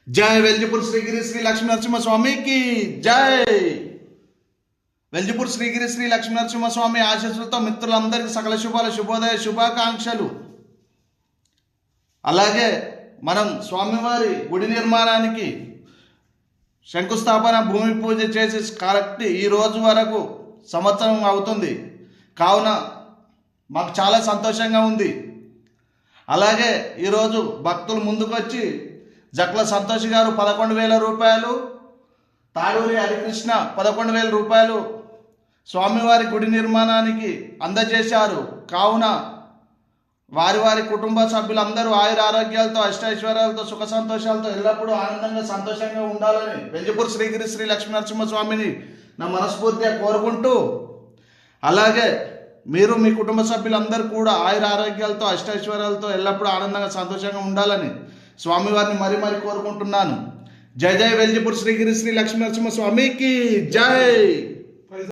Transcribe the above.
జై వెల్జిపూర్ శ్రీగిరి శ్రీ లక్ష్మీ నరసింహస్వామికి జై. వెల్జిపూర్ శ్రీగిరి శ్రీ లక్ష్మీ నరసింహస్వామి ఆశీస్సులతో మిత్రులందరికీ సకల శుభాలు, శుభోదయ, శుభాకాంక్షలు. అలాగే మనం స్వామివారి గుడి నిర్మాణానికి శంకుస్థాపన, భూమి పూజ చేసి కరెక్ట్ ఈ రోజు వరకు సంవత్సరం అవుతుంది. కావున మాకు చాలా సంతోషంగా ఉంది. అలాగే ఈరోజు భక్తులు ముందుకొచ్చి జక్ల సంతోష్ గారు 11,000 రూపాయలు, తాడూరి హరికృష్ణ 11,000 రూపాయలు స్వామివారి గుడి నిర్మాణానికి అందజేశారు. కావున వారి వారి కుటుంబ సభ్యులందరూ ఆయుర ఆరోగ్యాలతో, అష్టైశ్వర్యాలతో, సుఖ సంతోషాలతో ఎల్లప్పుడూ ఆనందంగా సంతోషంగా ఉండాలని వెల్జిపూర్ శ్రీగిరి శ్రీ లక్ష్మీ నరసింహస్వామిని నా మనస్ఫూర్తిగా కోరుకుంటూ, అలాగే మీరు మీ కుటుంబ సభ్యులందరూ కూడా ఆయుర ఆరోగ్యాలతో, అష్టైశ్వర్యాలతో ఎల్లప్పుడూ ఆనందంగా సంతోషంగా ఉండాలని స్వామివారిని మరీ మరీ కోరుకుంటున్నాను. జై జై వెల్జిపూర్ శ్రీగిరి శ్రీ లక్ష్మీ నరసింహస్వామికి జై.